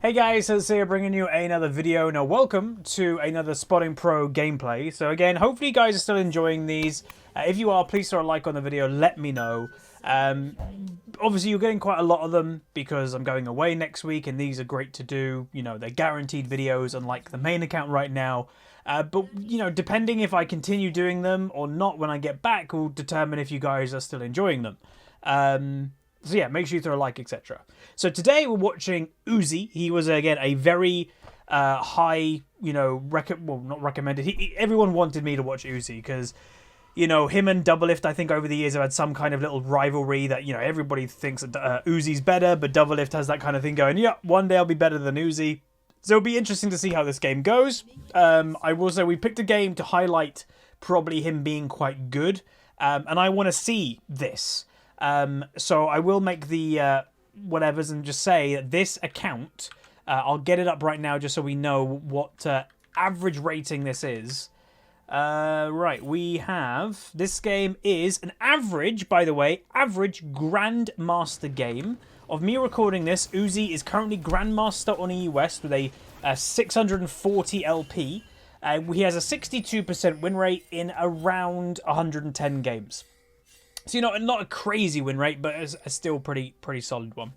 Hey guys, Huzzy here bringing you another video. Now welcome to another Spotting Pro gameplay. So again, hopefully you guys are still enjoying these. If you are, please throw a like on the video, let me know. Obviously you're getting quite a lot of them because I'm going away next week and these are great to do. You know, they're guaranteed videos unlike the main account right now. But, you know, depending if I continue doing them or not when I get back will determine if you guys are still enjoying them. So yeah, make sure you throw a like, etc. So today we're watching UZI. He was, again, a very high, you know, not recommended. Everyone wanted me to watch UZI because, you know, him and Doublelift, I think over the years have had some kind of little rivalry that, you know, everybody thinks that UZI's better, but Doublelift has that kind of thing going, yeah, one day I'll be better than UZI. So it'll be interesting to see how this game goes. I will say we picked a game to highlight probably him being quite good, and I want to see this. So I will make the whatevers and just say that this account, I'll get it up right now just so we know what average rating this is. Right, we have, this game is an average, by the way, average Grandmaster game. Of me recording this, UZI is currently Grandmaster on EU West with a 640 LP. He has a 62% win rate in around 110 games. So, you know, not a crazy win rate, but a still pretty solid one.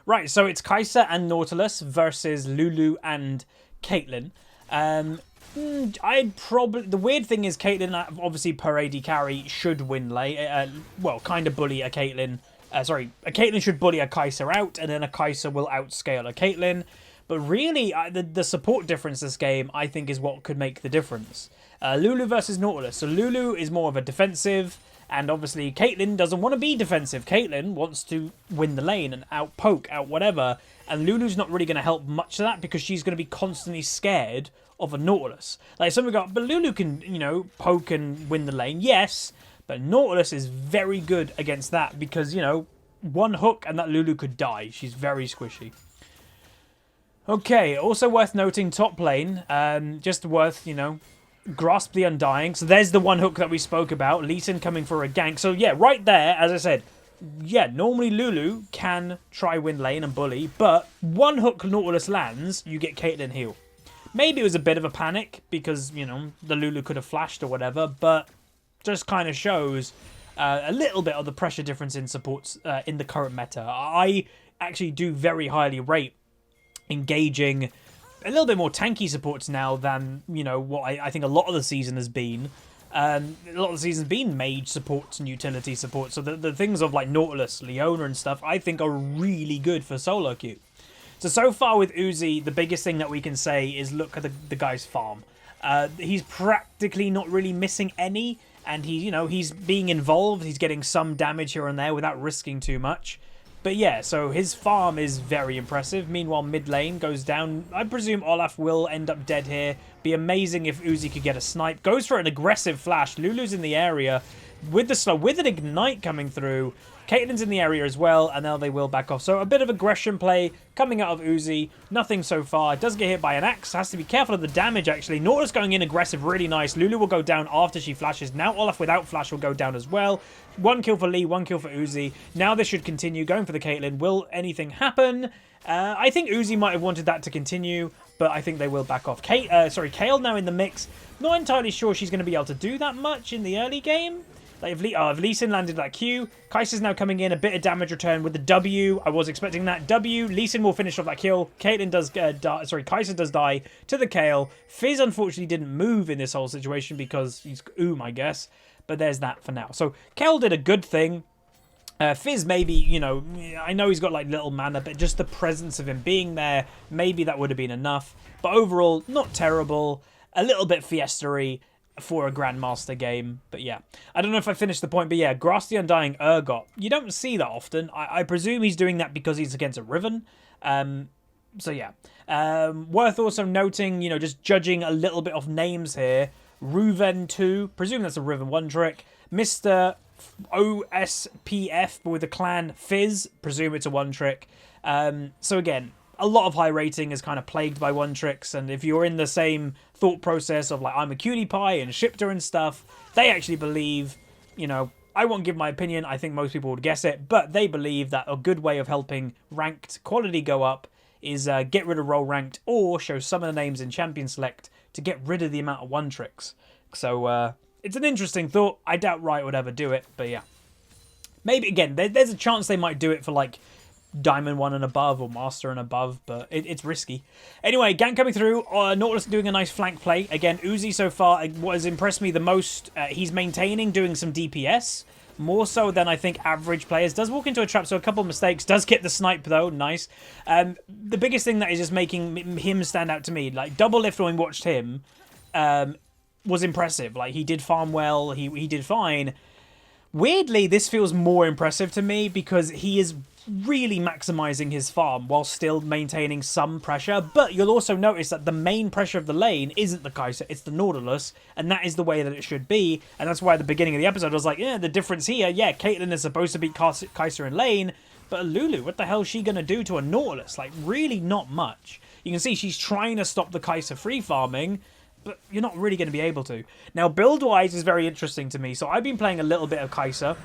Right, so it's Kai'Sa and Nautilus versus Lulu and Caitlyn. The weird thing is Caitlyn, obviously per AD carry, should win late. Well, kind of bully a Caitlyn. A Caitlyn should bully a Kai'Sa out, and then a Kai'Sa will outscale a Caitlyn. But really, the support difference this game, I think, is what could make the difference. Lulu versus Nautilus. So Lulu is more of a defensive, and obviously Caitlyn doesn't want to be defensive. Caitlyn wants to win the lane and out-poke, out-whatever. And Lulu's not really going to help much of that because she's going to be constantly scared of a Nautilus. Like, some go, but Lulu can, you know, poke and win the lane. Yes, but Nautilus is very good against that because, you know, one hook and that Lulu could die. She's very squishy. Okay, also worth noting, top lane, just worth, you know, grasp the Undying. So there's the one hook that we spoke about. Lee Sin coming for a gank. So yeah, right there, as I said, yeah, normally Lulu can try win lane and bully, but one hook Nautilus lands, you get Caitlyn heal. Maybe it was a bit of a panic because, you know, the Lulu could have flashed or whatever, but just kind of shows a little bit of the pressure difference in supports in the current meta. I actually do very highly rate engaging a little bit more tanky supports now than, you know, what I think a lot of the season has been. A lot of the season's been mage supports and utility supports. So the things of like Nautilus, Leona and stuff, I think are really good for solo queue. So far with UZI, the biggest thing that we can say is look at the guy's farm. He's practically not really missing any, and he, you know, he's being involved. He's getting some damage here and there without risking too much. But yeah, so his farm is very impressive. Meanwhile, mid lane goes down. I presume Olaf will end up dead here. Be amazing if UZI could get a snipe. Goes for an aggressive flash. Lulu's in the area with the slow, with an ignite coming through. Caitlyn's in the area as well, and now they will back off. So a bit of aggression play coming out of UZI. Nothing so far. It does get hit by an axe. Has to be careful of the damage, actually. Nautilus going in aggressive, really nice. Lulu will go down after she flashes. Now Olaf without flash will go down as well. One kill for Lee, one kill for UZI. Now this should continue. Going for the Caitlyn. Will anything happen? I think UZI might have wanted that to continue, but I think they will back off. Kayle now in the mix. Not entirely sure she's going to be able to do that much in the early game. Like if Lee Sin landed that Q, Kai'Sa's now coming in, a bit of damage return with the W. I was expecting that W. Lee Sin will finish off that kill. Caitlyn does Kai'Sa does die to the Kayle. Fizz unfortunately didn't move in this whole situation because he's I guess. But there's that for now. So Kayle did a good thing. Fizz maybe, you know, I know he's got like little mana, but just the presence of him being there, maybe that would have been enough. But overall, not terrible. A little bit fiesta-y for a Grandmaster game, but yeah. I don't know if I finished the point, but yeah, Grasp the Undying Urgot. You don't see that often. I presume he's doing that because he's against a Riven. So yeah. Worth also noting, you know, just judging a little bit of names here. Ruven 2, presume that's a Riven 1 trick. Mr. OSPF with the clan Fizz, presume it's a 1 trick. So again, a lot of high rating is kind of plagued by 1 tricks, and if you're in the same thought process of like I'm a cutie pie and Shipter and stuff, they actually believe, you know, I won't give my opinion, I think most people would guess it, but they believe that a good way of helping ranked quality go up is get rid of role ranked or show some of the names in champion select to get rid of the amount of one tricks. So it's an interesting thought. I doubt Riot would ever do it, but yeah. Maybe, again, there's a chance they might do it for, like, Diamond 1 and above or Master and above, but it's risky. Anyway, gank coming through. Nautilus doing a nice flank play. Again, UZI so far, what has impressed me the most, he's maintaining, doing some DPS. More so than I think average players. Does walk into a trap, so a couple of mistakes. Does get the snipe, though. Nice. The biggest thing that is just making him stand out to me, like, double lift when we watched him, was impressive. Like, he did farm well. He did fine. Weirdly, this feels more impressive to me because he is really maximizing his farm while still maintaining some pressure. But you'll also notice that the main pressure of the lane isn't the Kai'Sa, it's the Nautilus, and that is the way that it should be. And that's why at the beginning of the episode I was like, yeah, the difference here, yeah, Caitlyn is supposed to beat Kai'Sa in lane, but Lulu, what the hell is she going to do to a Nautilus? Like, really not much. You can see she's trying to stop the Kai'Sa free farming, but you're not really going to be able to. Now, build-wise is very interesting to me. So I've been playing a little bit of Kai'Sa.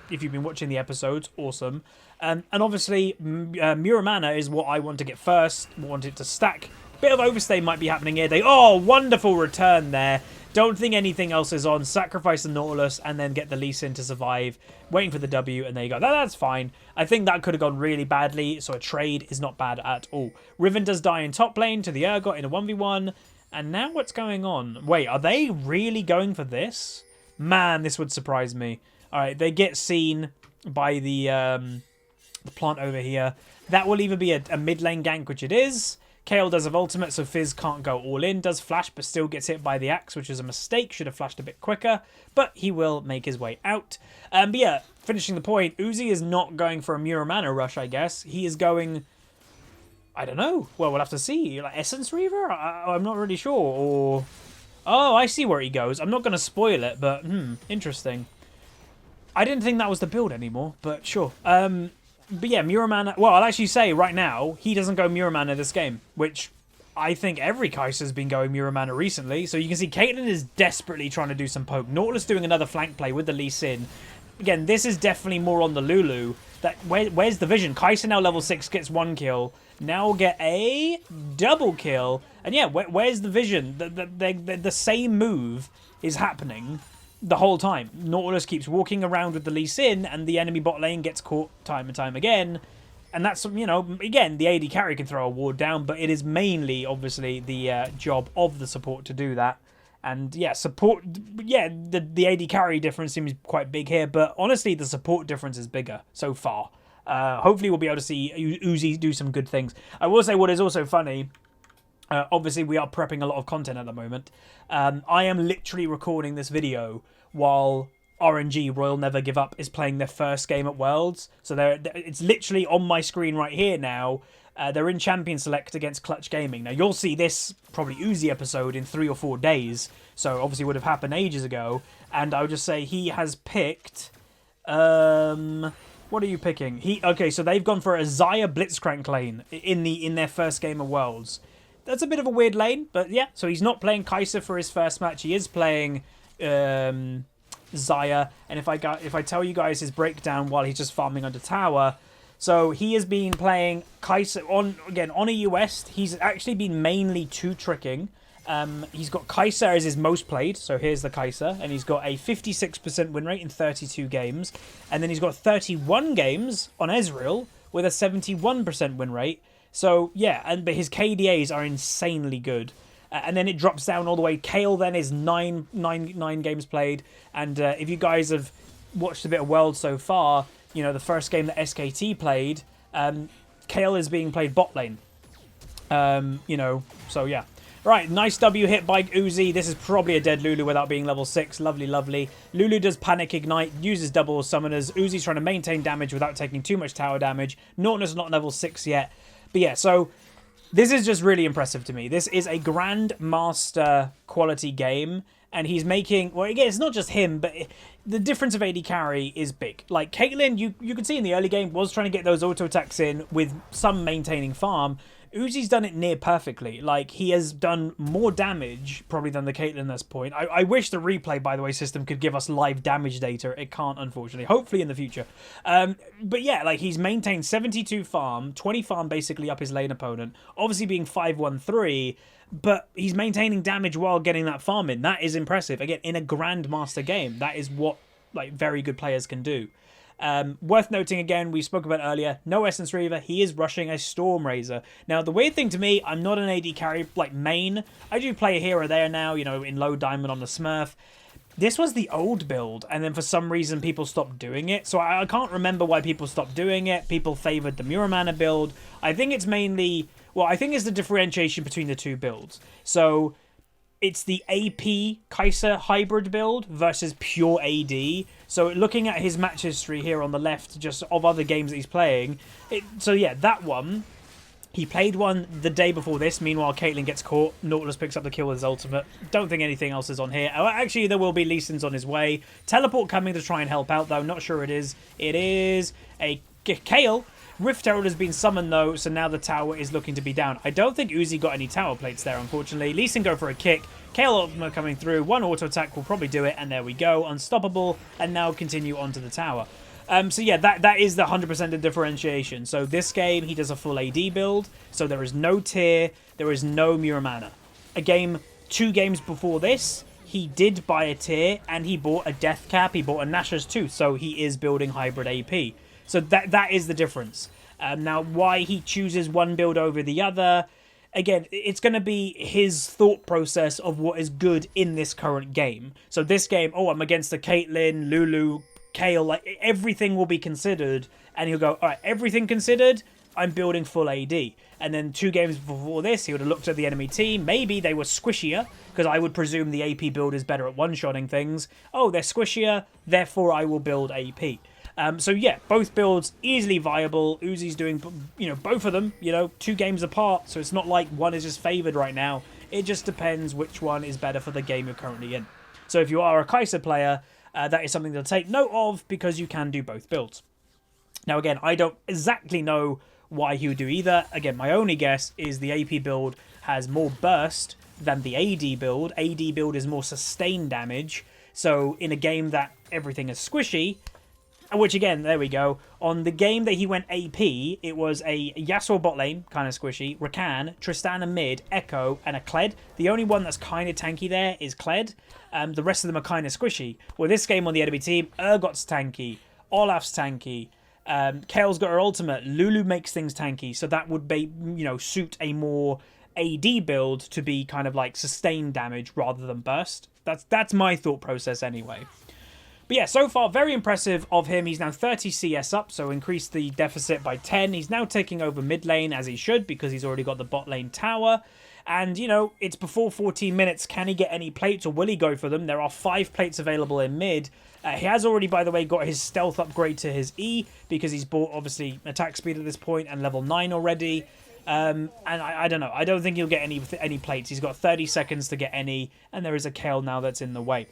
If you've been watching the episodes, awesome. And obviously, Muramana is what I want to get first. Want it to stack. Bit of overstay might be happening here. Oh, wonderful return there. Don't think anything else is on. Sacrifice the Nautilus and then get the Lee Sin to survive. Waiting for the W, and there you go. That's fine. I think that could have gone really badly, so a trade is not bad at all. Riven does die in top lane to the Urgot in a 1v1. And now what's going on? Wait, are they really going for this? Man, this would surprise me. All right, they get seen by the plant over here. That will either be a mid lane gank, which it is. Kayle does have ultimate, so Fizz can't go all in. Does flash, but still gets hit by the axe, which is a mistake. Should have flashed a bit quicker, but he will make his way out. But yeah, finishing the point, UZI is not going for a Muramana rush, I guess. He is going... I don't know. Well, we'll have to see. Like Essence Reaver? I'm not really sure. Or... Oh, I see where he goes. I'm not going to spoil it, but interesting. I didn't think that was the build anymore, but sure. But yeah, Muramana... Well, I'll actually say right now, he doesn't go Muramana this game, which I think every Kai'Sa has been going Muramana recently. So you can see Caitlyn is desperately trying to do some poke. Nautilus doing another flank play with the Lee Sin. Again, this is definitely more on the Lulu. Where's the vision? Kai'Sa now level 6 gets 1 kill. Now we'll get a double kill. And yeah, where's the vision? The same move is happening the whole time. Nautilus keeps walking around with the Lee Sin, and the enemy bot lane gets caught time and time again. And that's, you know, again, the AD carry can throw a ward down, but it is mainly, obviously, the job of the support to do that. And yeah, support, yeah, the AD carry difference seems quite big here, but honestly, the support difference is bigger so far. Hopefully we'll be able to see UZI do some good things. I will say what is also funny, obviously we are prepping a lot of content at the moment. I am literally recording this video while RNG, Royal Never Give Up, is playing their first game at Worlds. So it's literally on my screen right here now. They're in Champion Select against Clutch Gaming. Now, you'll see this probably UZI episode in 3 or 4 days. So, obviously, would have happened ages ago. And I would just say he has picked... what are you picking? Okay, so they've gone for a Xayah Blitzcrank lane in their first game of Worlds. That's a bit of a weird lane, but yeah. So, he's not playing Kai'Sa for his first match. He is playing Xayah. And if I tell you guys his breakdown while he's just farming under tower... So he has been playing Kai'Sa on a US. He's actually been mainly 2-tricking. He's got Kai'Sa as his most played. So here's the Kai'Sa. And he's got a 56% win rate in 32 games. And then he's got 31 games on Ezreal with a 71% win rate. So yeah, but his KDAs are insanely good. And then it drops down all the way. Kayle then is 9 games played. And if you guys have watched a bit of World so far... You know, the first game that SKT played, Kayle is being played bot lane. You know, so yeah. Right, nice W hit by UZI. This is probably a dead Lulu without being level 6. Lovely, lovely. Lulu does Panic Ignite, uses double summoners. UZI's trying to maintain damage without taking too much tower damage. Nautilus is not level 6 yet. But yeah, so this is just really impressive to me. This is a Grandmaster quality game. And he's making... Well, again, it's not just him, but the difference of AD carry is big. Like, Caitlyn, you could see in the early game, was trying to get those auto attacks in with some maintaining farm. Uzi's done it near perfectly. Like, he has done more damage, probably, than the Caitlyn at this point. I wish the replay, by the way, system could give us live damage data. It can't, unfortunately. Hopefully in the future. But yeah, like, he's maintained 72 farm, 20 farm basically up his lane opponent. Obviously being 5-1-3, but he's maintaining damage while getting that farm in. That is impressive. Again, in a Grandmaster game, that is what, like, very good players can do. Worth noting again, we spoke about earlier, no Essence Reaver, he is rushing a Storm Razor. Now, the weird thing to me, I'm not an AD carry, like, main. I do play a hero there now, you know, in low diamond on the Smurf. This was the old build, and then for some reason people stopped doing it. So I can't remember why people stopped doing it. People favoured the Muramana build. I think it's mainly, well, I think it's the differentiation between the two builds. So it's the AP Kai'Sa hybrid build versus pure AD. So looking at his match history here on the left, just of other games that he's playing. So yeah, that one. He played one the day before this. Meanwhile, Caitlyn gets caught. Nautilus picks up the kill with his ultimate. Don't think anything else is on here. Oh, actually, there will be Lee Sin's on his way. Teleport coming to try and help out, though. Not sure it is. It is a Kayle. Rift Herald has been summoned, though, so now the tower is looking to be down. I don't think Uzi got any tower plates there, unfortunately. Lee Sin go for a kick. Kayle ultimate coming through. One auto attack will probably do it, and there we go. Unstoppable, and now continue onto the tower. So yeah, that is the 100% of differentiation. So this game, he does a full AD build. So there is no tier, there is no Muramana. Two games before this, he did buy a tier, and he bought a Death Cap, he bought a Nashor's Tooth. So he is building hybrid AP. So that is the difference. Now, why he chooses one build over the other, again, it's going to be his thought process of what is good in this current game. So this game, oh, I'm against the Caitlyn, Lulu, Kayle, like, everything will be considered, and he'll go, all right, everything considered, I'm building full AD. And then 2 games before this, he would have looked at the enemy team. Maybe they were squishier, because I would presume the AP build is better at one-shotting things. Oh, they're squishier, therefore I will build AP. So yeah, both builds easily viable. Uzi's doing, you know, both of them, you know, 2 games apart. So it's not like one is just favoured right now. It just depends which one is better for the game you're currently in. So if you are a Kai'Sa player, that is something to take note of, because you can do both builds. Now again, I don't exactly know why he would do either. Again, my only guess is the AP build has more burst than the AD build. AD build is more sustained damage. So in a game that everything is squishy, which again, there we go. On the game that he went AP, it was a Yasuo bot lane, kind of squishy, Rakan, Tristana mid, Echo, and a Kled. The only one that's kind of tanky there is Kled. The rest of them are kind of squishy. Well, this game on the enemy team, Urgot's tanky, Olaf's tanky, Kayle's got her ultimate, Lulu makes things tanky, so that would be, you know, suit a more AD build to be kind of like sustained damage rather than burst. That's my thought process anyway. But yeah, so far, very impressive of him. He's now 30 CS up, so increased the deficit by 10. He's now taking over mid lane, as he should, because he's already got the bot lane tower. And, you know, it's before 14 minutes. Can he get any plates, or will he go for them? There are 5 plates available in mid. He has already, by the way, got his stealth upgrade to his E, because he's bought, obviously, attack speed at this point and level 9 already. And I don't know. I don't think he'll get any plates. He's got 30 seconds to get any, and there is a Kayle now that's in the way.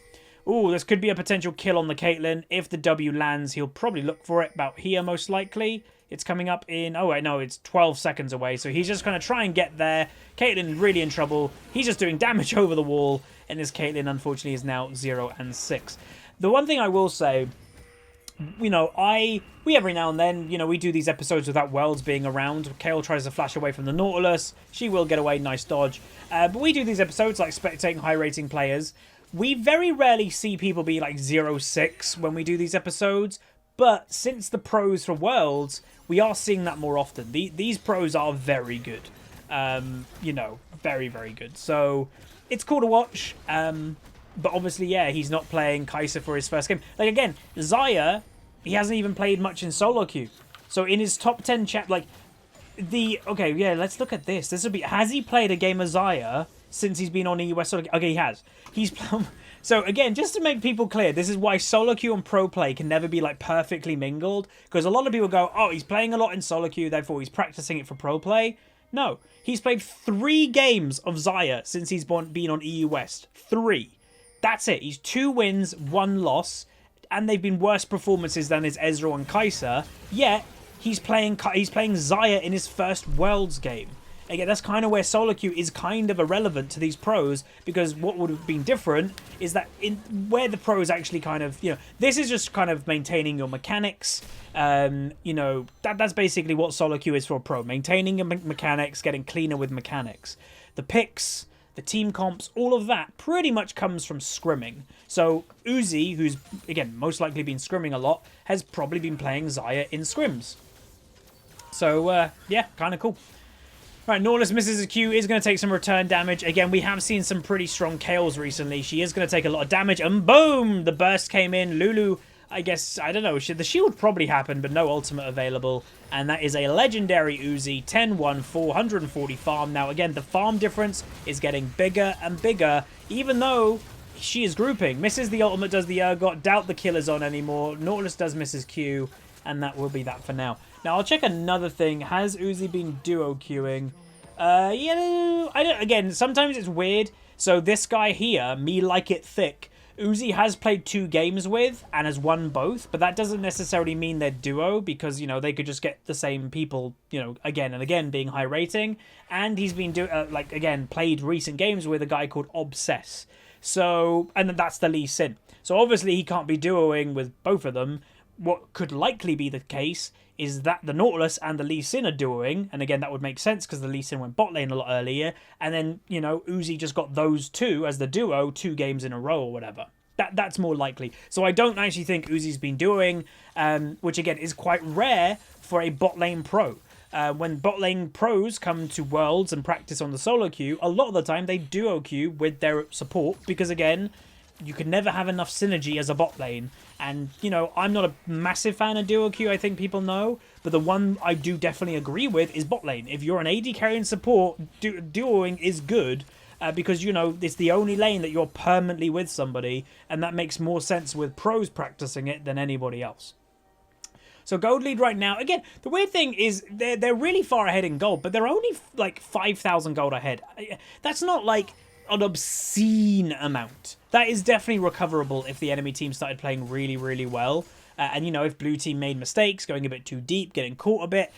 Ooh, this could be a potential kill on the Caitlyn. If the W lands, he'll probably look for it about here, most likely. It's coming up in... Oh, wait, no, it's 12 seconds away. So he's just going to try and get there. Caitlyn really in trouble. He's just doing damage over the wall. And this Caitlyn, unfortunately, is now 0 and 6. The one thing I will say... You know, we every now and then, you know, we do these episodes without Worlds being around. Kayle tries to flash away from the Nautilus. She will get away. Nice dodge. But we do these episodes like spectating high-rating players. We very rarely see people be like 0-6 when we do these episodes, but since the pros for Worlds, we are seeing that more often. These pros are very good. You know, very, very good. So, it's cool to watch, but obviously, yeah, he's not playing Kai'Sa for his first game. Like, again, Xayah, he hasn't even played much in solo queue. So, in his top 10 chat, like, okay, yeah, let's look at this. Has he played a game of Xayah since he's been on EUS solo queue? Okay, he has. So again, just to make people clear, this is why solo queue and pro play can never be like perfectly mingled, because a lot of people go, oh, he's playing a lot in solo queue, therefore he's practicing it for pro play. No, he's played 3 games of Xayah since he's been on EU West. 3. That's it. He's 2 wins, 1 loss, and they've been worse performances than his Ezreal and Kai'Sa. Yet he's playing Xayah in his first Worlds game. again, that's kind of where solo queue is kind of irrelevant to these pros, because what would have been different is that in where the pros actually kind of, this is just kind of maintaining your mechanics. That's basically what solo queue is for a pro, maintaining your mechanics, getting cleaner with mechanics. The picks, the team comps, all of that pretty much comes from scrimming. So UZI, who's, again, most likely been scrimming a lot, has probably been playing Xayah in scrims. So, yeah, kind of cool. Right, Nautilus misses a Q, is going to take some return damage. Again, we have seen some pretty strong Kails recently. She is going to take a lot of damage, and boom! The burst came in. Lulu, I guess, I don't know, the shield probably happened, but no ultimate available. And that is a legendary UZI, 10-1, 440 farm. Now, again, the farm difference is getting bigger and bigger, even though she is grouping. Misses the ultimate, does the Urgot, doubt the kill is on anymore. Nautilus does miss his Q, and that will be that for now. Now, I'll check another thing. Has UZI been duo queuing? Yeah, again, sometimes it's weird. So this guy here, Me Like It Thick, UZI has played 2 games with and has won both, but that doesn't necessarily mean they're duo, because, they could just get the same people, again and again being high rating. And he's been, played recent games with a guy called Obsess. So, and that's the Lee Sin. So obviously he can't be duoing with both of them. What could likely be the case is that the Nautilus and the Lee Sin are duoing, and again, that would make sense because the Lee Sin went bot lane a lot earlier, and then, UZI just got those 2 as the duo 2 games in a row or whatever. That's more likely. So I don't actually think Uzi's been duoing, which again is quite rare for a bot lane pro. When bot lane pros come to Worlds and practice on the solo queue, a lot of the time they duo queue with their support, because again, you can never have enough synergy as a bot lane. And, I'm not a massive fan of duo queue, I think people know. But the one I do definitely agree with is bot lane. If you're an AD carry and support, duoing is good. Because, it's the only lane that you're permanently with somebody. And that makes more sense with pros practicing it than anybody else. So gold lead right now. Again, the weird thing is they're really far ahead in gold. But they're only like 5,000 gold ahead. That's not like an obscene amount. That is definitely recoverable if the enemy team started playing really, really well. And, if blue team made mistakes, going a bit too deep, getting caught a bit.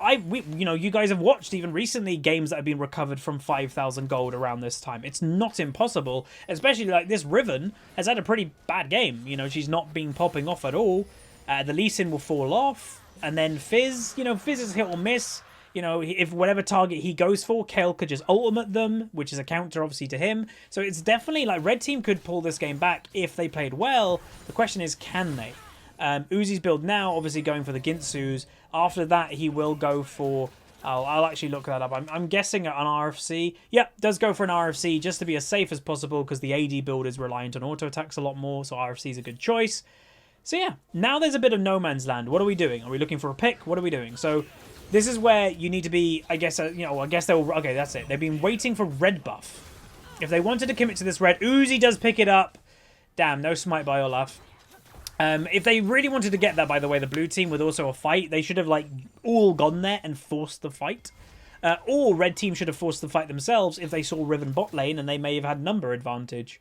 You guys have watched even recently games that have been recovered from 5,000 gold around this time. It's not impossible, especially like this Riven has had a pretty bad game. She's not been popping off at all. The Lee Sin will fall off. And then Fizz, Fizz is hit or miss. If whatever target he goes for, Kayle could just ultimate them, which is a counter, obviously, to him. So it's definitely, like, red team could pull this game back if they played well. The question is, can they? Uzi's build now, obviously, going for the Ginsus. After that, he will go for... I'll actually look that up. I'm guessing an RFC. Yep, does go for an RFC just to be as safe as possible, because the AD build is reliant on auto attacks a lot more, so RFC is a good choice. So yeah, now there's a bit of no man's land. What are we doing? Are we looking for a pick? What are we doing? So... this is where you need to be, I guess, I guess they'll... okay, that's it. They've been waiting for red buff. If they wanted to commit to this red, UZI does pick it up. Damn, no smite by Olaf. If they really wanted to get that, by the way, the blue team with also a fight, they should have, like, all gone there and forced the fight. Or red team should have forced the fight themselves if they saw Riven bot lane, and they may have had number advantage.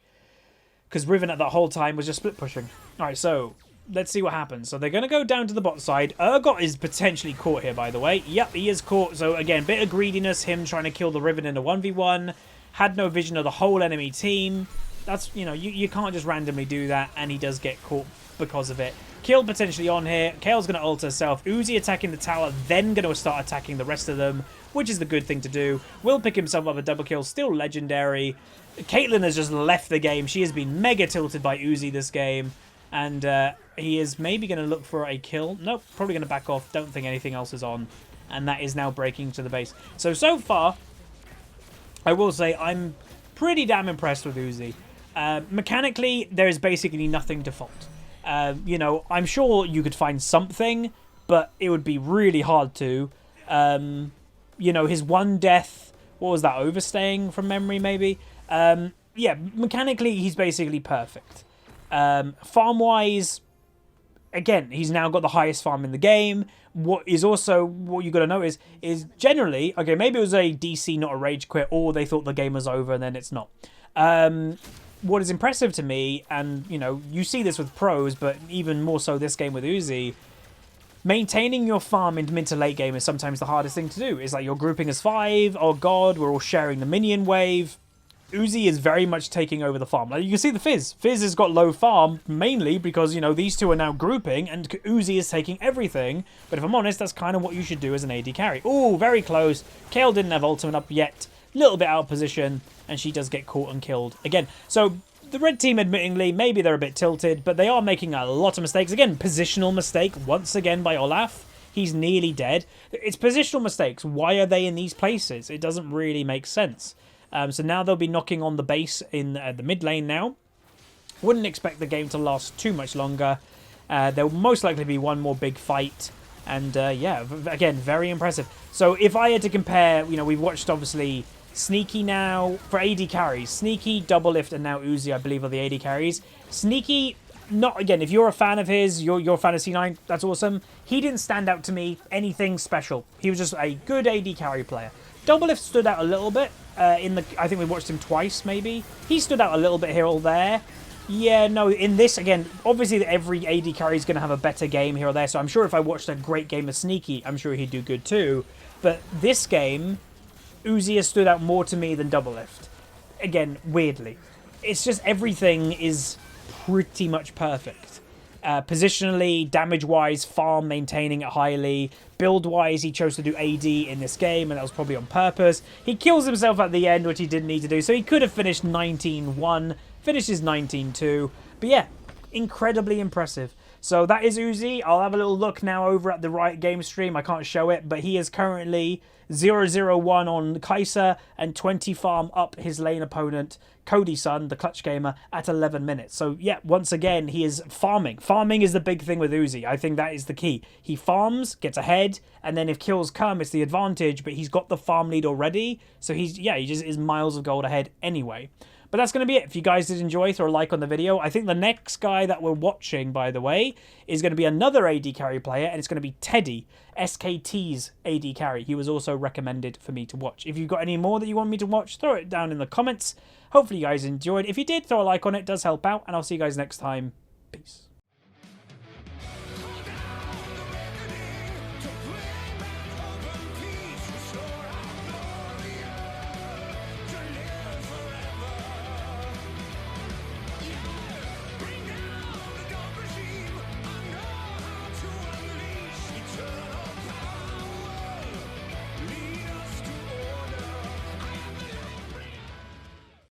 Because Riven at that whole time was just split pushing. Alright, so... let's see what happens. So they're going to go down to the bot side. Urgot is potentially caught here, by the way. Yep, he is caught. So again, bit of greediness, him trying to kill the Riven in a 1v1. Had no vision of the whole enemy team. That's, you can't just randomly do that, and he does get caught because of it. Kill potentially on here. Kayle's going to ult herself. Uzi attacking the tower, then going to start attacking the rest of them, which is the good thing to do. Will pick himself up a double kill, still legendary. Caitlyn has just left the game. She has been mega tilted by Uzi this game. And he is maybe going to look for a kill. Nope, probably going to back off. Don't think anything else is on. And that is now breaking to the base. So far, I will say I'm pretty damn impressed with Uzi. Mechanically, there is basically nothing to fault. I'm sure you could find something, but it would be really hard to. His one death, what was that, overstaying from memory maybe? Yeah, mechanically, he's basically perfect. Farm-wise, again, he's now got the highest farm in the game. What you got to notice is generally, okay, maybe it was a DC, not a rage quit, or they thought the game was over and then it's not. What is impressive to me, and, you see this with pros, but even more so this game with Uzi, maintaining your farm in mid to late game is sometimes the hardest thing to do. It's like you're grouping as 5. Oh god, we're all sharing the minion wave. UZI is very much taking over the farm. Like you can see the Fizz. Fizz has got low farm, mainly because, you know, these two are now grouping and UZI is taking everything. But if I'm honest, that's kind of what you should do as an AD carry. Ooh, very close. Kayle didn't have ultimate up yet. Little bit out of position, and she does get caught and killed again. So the red team, admittingly, maybe they're a bit tilted, but they are making a lot of mistakes. Again, positional mistake once again by Olaf. He's nearly dead. It's positional mistakes. Why are they in these places? It doesn't really make sense. So now they'll be knocking on the base in the mid lane now. Wouldn't expect the game to last too much longer. There will most likely be one more big fight. And yeah, again, very impressive. So if I had to compare, you know, we've watched obviously Sneaky now for AD carries. Sneaky, Double Lift, and now UZI, I believe, are the AD carries. Sneaky, not again, if you're a fan of his, you're a fan of C9, that's awesome. He didn't stand out to me anything special. He was just a good AD carry player. Double Lift stood out a little bit. I think we watched him twice, maybe. He stood out a little bit here or there. Yeah, no, in this, again, obviously every AD carry is going to have a better game here or there, so I'm sure if I watched a great game of Sneaky, I'm sure he'd do good too. But this game, UZI has stood out more to me than Double Lift. Again, weirdly. It's just everything is pretty much perfect. Positionally, damage-wise, farm maintaining it highly. Build-wise, he chose to do AD in this game, and that was probably on purpose. He kills himself at the end, which he didn't need to do, so he could have finished 19-1, finishes 19-2. But yeah, incredibly impressive. So that is UZI. I'll have a little look now over at the Riot Games stream. I can't show it, but he is currently 0-0-1 on Kai'Sa and 20 farm up his lane opponent, Cody's son, the Clutch Gamer, at 11 minutes. So yeah, once again, he is farming. Farming is the big thing with UZI. I think that is the key. He farms, gets ahead, and then if kills come, it's the advantage, but he's got the farm lead already. So he just is miles of gold ahead anyway. But that's going to be it. If you guys did enjoy, throw a like on the video. I think the next guy that we're watching, by the way, is going to be another AD carry player, and it's going to be Teddy, SKT's AD carry. He was also recommended for me to watch. If you've got any more that you want me to watch, throw it down in the comments. Hopefully you guys enjoyed. If you did, throw a like on it. It does help out, and I'll see you guys next time. Peace.